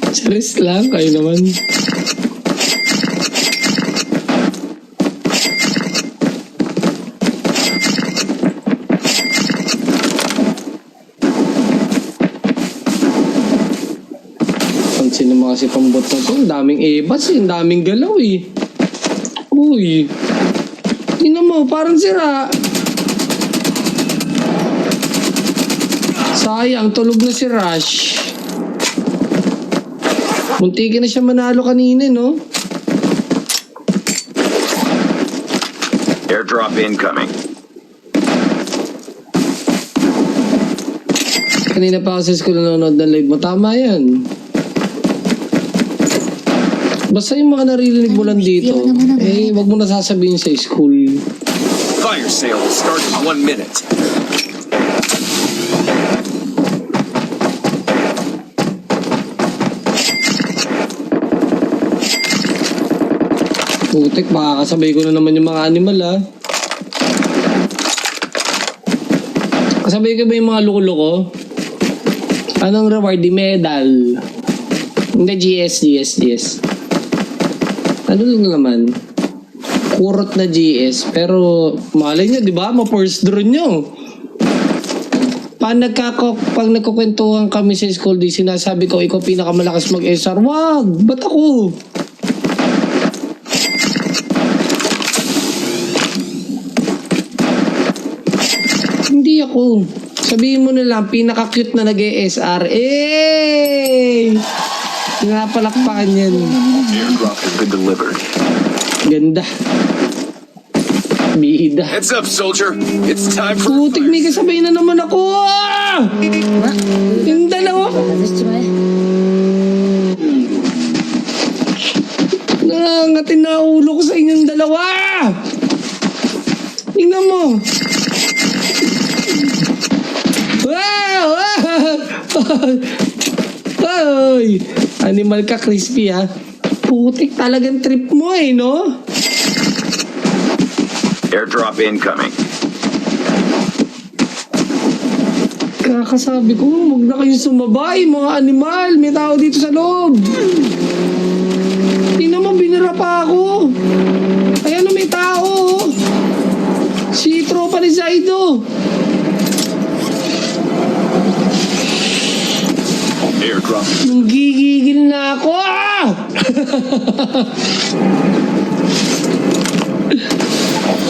Charis lang, kayo naman. Pansin naman kasi pambot na to. Ang daming ebas eh. Ang daming galaw eh. Uy. Tingnan mo, parang sira. Sayang, tulog na si Rush. Muntikin na siya manalo kanina, no? Airdrop incoming. Kanina pa ako sa school nanonood ng live mo. Tama yan. Basta yung mga naririnig mo lang dito, eh, wag mo na sasabihin sa school. Fire sale will start in 1 minute. Putik, baka kasabay ko na naman yung mga animal, ha? Kasabay ko ba yung mga loko-loko? Anong reward? Di medal. Hindi, GS. Ano lang naman? Kurot na GS. Pero, malay nyo, di ba? Ma-first draw nyo. Pag nagkukwentuhan kami sa school, di sinasabi ko, ikaw pinakamalakas mag-SR. Wag! Ba't ako? Hindi ako. Sabihin mo na lang, pinaka-cute na nag-SR. Eh! Pinapalakpakan yan. Airdrop has been delivered. Ganda. Bida. Heads up, soldier. It's time for... Putik, may kasabay na naman ako. Ah! Yung dalawa. Nangangatin na ulo ko sa inyong dalawa. Tingnan mo. Wow! Ay! Animal ka, crispy ha. Putik, talagang trip mo eh, no? Airdrop incoming. Kakasabi ko, huwag na kayo sumabay, mga animal. May tao dito sa loob. Tingnan mo, binira pa ako. Ayan na, may tao. Si tropa ni Zaido. Airdrop. Nung gigigil na ako. Ah!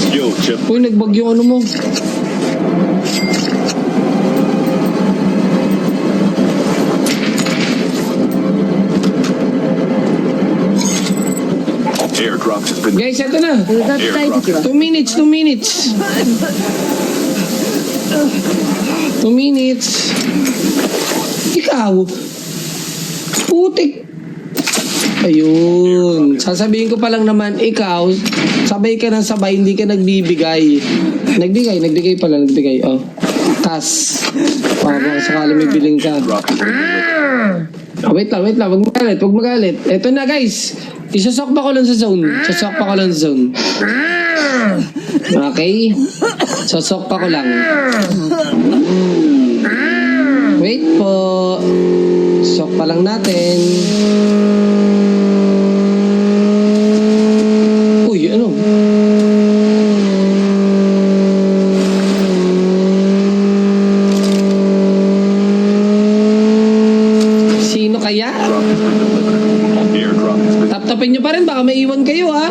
Skill chip. Uy, nagbagyo ano mo. Airdrop has been... Guys, eto na. 2 minutes. 2 minutes. Ikaw. Putik. Ayun. Sasabihin ko pa lang naman, ikaw, sabay ka ng sabay, hindi ka nagbibigay. Nagbigay pala. Oh. Tas. Para sakali may biling ka. Wait lang. Wag magalit. Eto na, guys. Isasok pa ko lang sa zone. Okay? Sasok pa ko lang. Wait po. Sok pa lang natin. Uy, ano? Sino kaya? Tap-tapin nyo pa rin, baka maiwan kayo ha.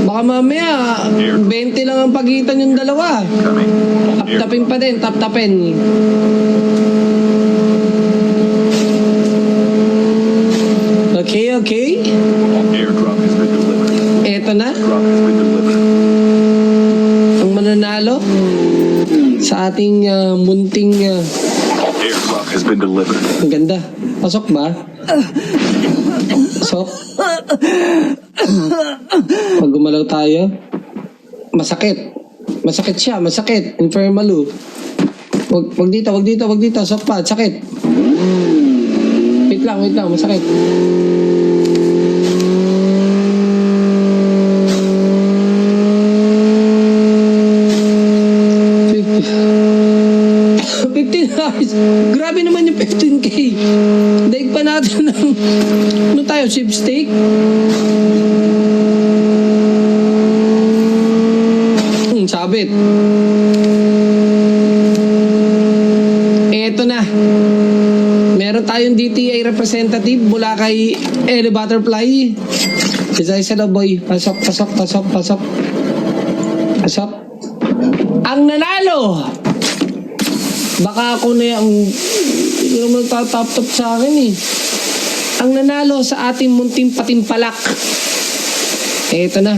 Baka mamaya 20 lang ang pagitan yung dalawa. Tap-tapin pa din, tap-tapin. Okay. Eto na. Ang mananalo sa ating munting Airdrop has been delivered. ang ganda. Pasok ba? Pasok. Pag gumalaw tayo, masakit. Masakit. Infernal. Wag dito. Sok pa, sakit. Wait lang, masakit. guys. Grabe naman yung 15k. Daig pa natin ng ano tayo, sweepstake. Sabit. Eto na. Meron tayong DTI representative mula kay Ellie Butterfly. Isa na boy. Pasok. Ang nanalo! Baka ako na yung... Hindi ko naman tatap-top sa akin eh. Ang nanalo sa ating munting patimpalak. Eto na.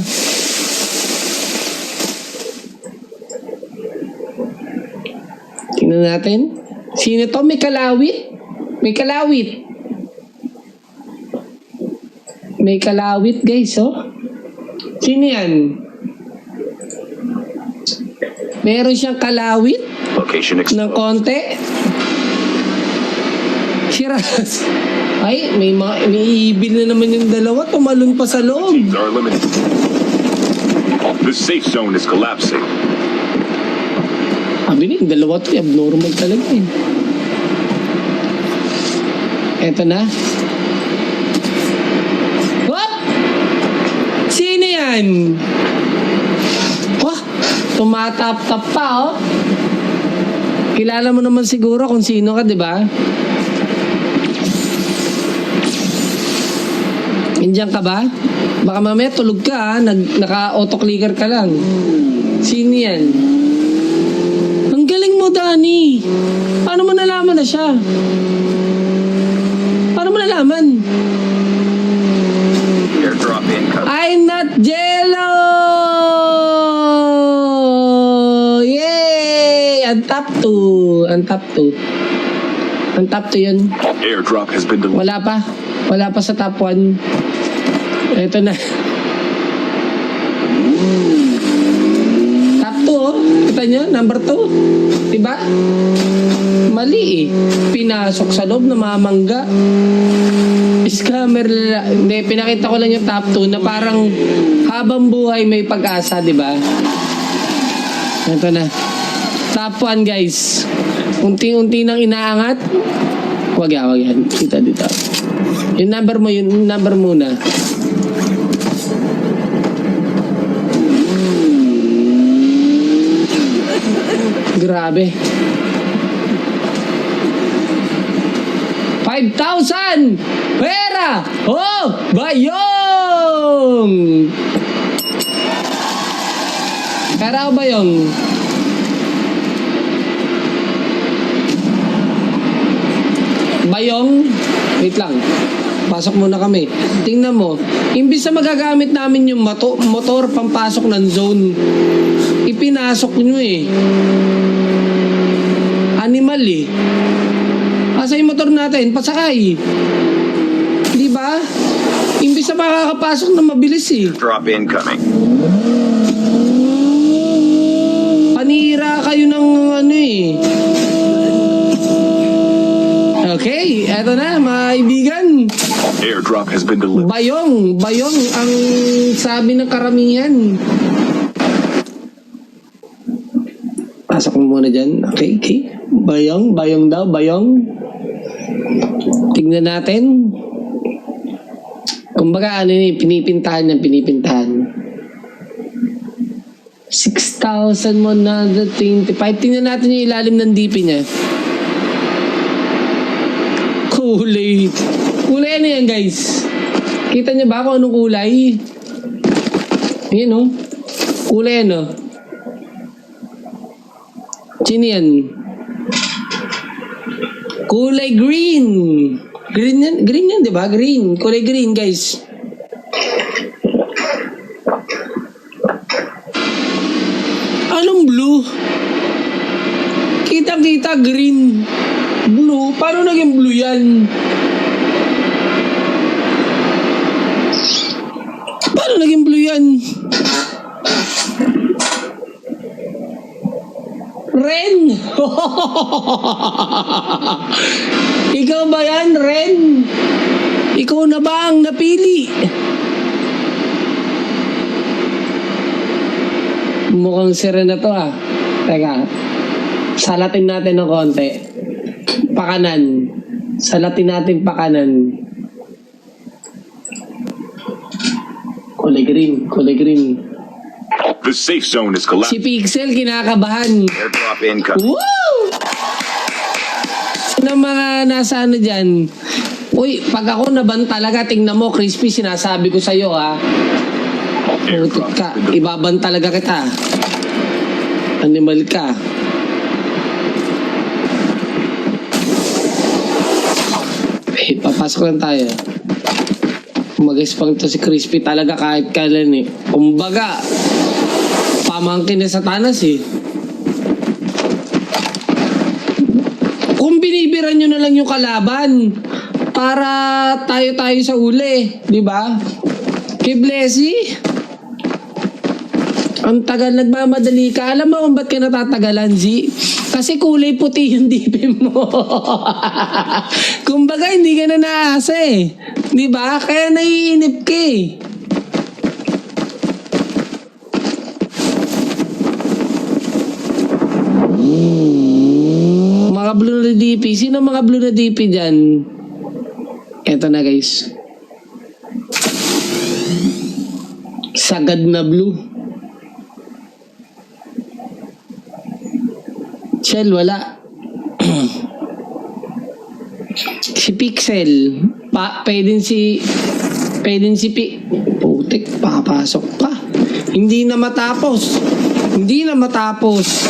Tingnan natin. Sino to? May kalawit? May kalawit guys, oh. Sino yan? Meron siyang kalawit Location ng exposed. konti. Shiraz. Ay, may iibil na naman yung dalawa. Tumalon pa sa loob. Teams are eliminated. The safe zone is collapsing. Sabi niya, yung dalawa to, abnormal talaga eh. Eto na. What? Sino yan? Wah, tumatap-tap pa oh. Kilala mo naman siguro kung sino ka, di ba? Indiyan ka ba? Baka mamaya tulog ka ha, naka-auto-clicker ka lang. Sino yan? Ang galing mo, Dani. Paano mo nalaman na siya? Paano mo nalaman? Airdrop incoming. I'm not Jello! Yay! Ang top 2. Ang top 2. Ang top 2 yun. Airdrop has been delivered. Wala pa. Wala pa sa top 1. Ito na. Top 2 oh. Kita nyo? Number 2. Diba? Mali eh. Pinasok sa loob na mamangga. Scammer. Hindi, pinakita ko lang yung top 2 na parang habang buhay may pag-asa, diba? Ito na. Top 1 guys. Unti-unti nang inaangat. Wag yan. Kita dito. Yung number muna. Grabe. 5,000! Pera! Oh! Bayong! Pera o bayong? Bayong? Wait lang. Pasok muna kami. Tingnan mo. Imbis na magagamit namin yung motor pampasok ng zone, ipinasok nyo eh. Animal eh. Asa yung motor natin? Pasakay. Di ba? Imbis na makakapasok na mabilis eh. Drop incoming. Panira kayo ng ano eh. Okay, eto na mga kaibigan. Airdrop has been delivered. Bayong ang sabi ng karamihan. Pasok mo muna dyan. Okay. Bayong daw. Tignan natin. Kumbaga ano yun, pinipintahan. 6,125. Tingnan natin yung ilalim ng DP niya. Kulay ano yan guys? Kita niyo ba kung anong kulay? Ayan o. Kulay ano? Sino yan? Kulay green. Green yan diba? Green. Kulay green guys. Anong blue? Kita green. Blue? Paano naging blue yan? Paano naging blue yan? Ren! Ikaw ba yan, Ren? Ikaw na ba ang napili? Mukhang si Ren na to ah. Teka, salatin natin ng konti. pakanan. Salatin natin pakanan. Kulay green, kulay green. The safe zone is Si collapsed. Pixel kinakabahan. Airdrop incoming. Woo! Sino mga nasa ano dyan? Uy, pag ako naban talaga, tingnan mo, Crispy, sinasabi ko sa'yo, ha? Putik ka, ibaban talaga kita. Animal ka. Eh, papasok lang tayo. Mag-espang to si Crispy talaga kahit kailan eh. Kumbaga, pamangkin na Satanas eh. Kung binibiran nyo na lang yung kalaban para tayo sa uli, di ba? Kay Blessy, ang tagal nagmamadali ka. Alam mo kung ba't ka natatagalan, Z? Kasi kulay puti yung DP mo. Kumbaga, hindi ka na naasa eh. Di ba? Kaya naiinip ka eh. Mga blue na DP. Sino mga blue na DP dyan? Eto na guys. Sagad na blue. Shell, wala. Si Pixel. Pwede si Putik, papasok pa. Hindi na matapos. Hindi na matapos.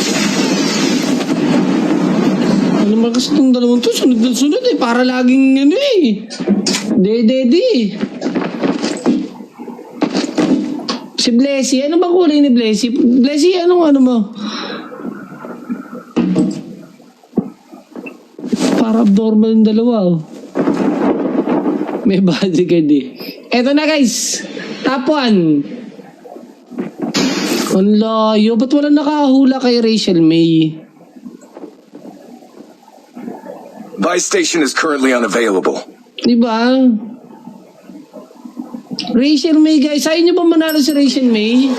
Ano naman kasi itong dalawang to, sunod na sunod eh. Para laging ano eh. Di. Si Blessy, ano ba kulay ni Blessy? Blessy, anong ano mo? Para abnormal yung dalawa oh. May bodyguard eh. Eto na guys. Top 1. Ang layo. Ba't wala nakahula kay Rachel May? Buy station is currently unavailable. Diba? Rachel May guys. Ayaw nyo ba manalo si Rachel May?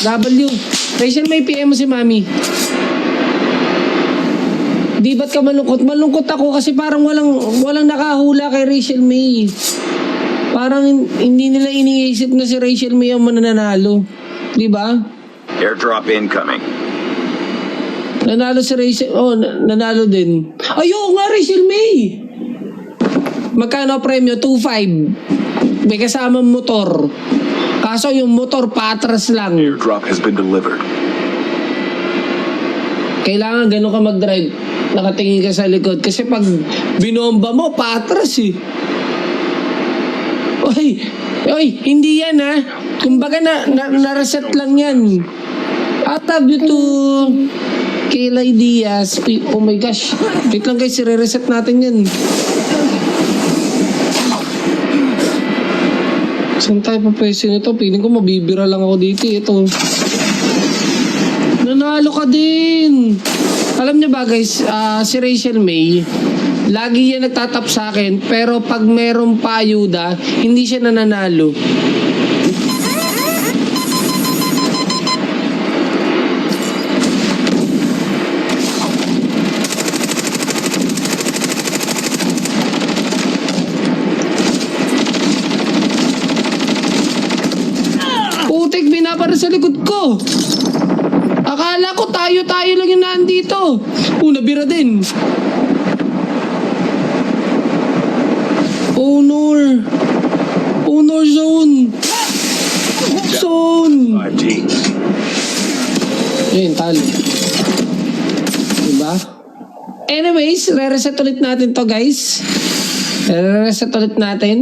W. Rachel May, PM mo si Mami. Di ba't ka malungkot? Malungkot ako kasi parang walang nakahula kay Rachel May. Parang hindi nila iniisip na si Rachel May ang mananalo. Di ba? Airdrop incoming. Nanalo si Rachel. Oh, nanalo din. Ayun nga, Rachel May. Magkano premyo? 2.5. May kasamang motor. Kaso yung motor patras lang. Airdrop has been delivered. Kailangan ganun ka mag-drive. Nakatingin ka sa likod. Kasi pag binomba mo, patras eh. Oy, hindi yan ha. Kumbaga na-reset lang yan. Atab you to Kaylay Diaz. Oh my gosh. Wait lang guys, i-reset natin yan. Saan tayo pa pwesto nito? Piling ko mabibira lang ako dito. Ito. Nanalo ka din. Alam niyo ba guys, si Rachel May, lagi yan nagtatap sa akin, pero pag merong paayuda, hindi siya nananalo. Putik, binabara sa likod ko. Akala ko tayo lang yung nandito. Nabira din. Honor zone. Zone. 5 teams. Yun, talo. Diba? Anyways, re-reset ulit natin to guys. Re-reset ulit natin.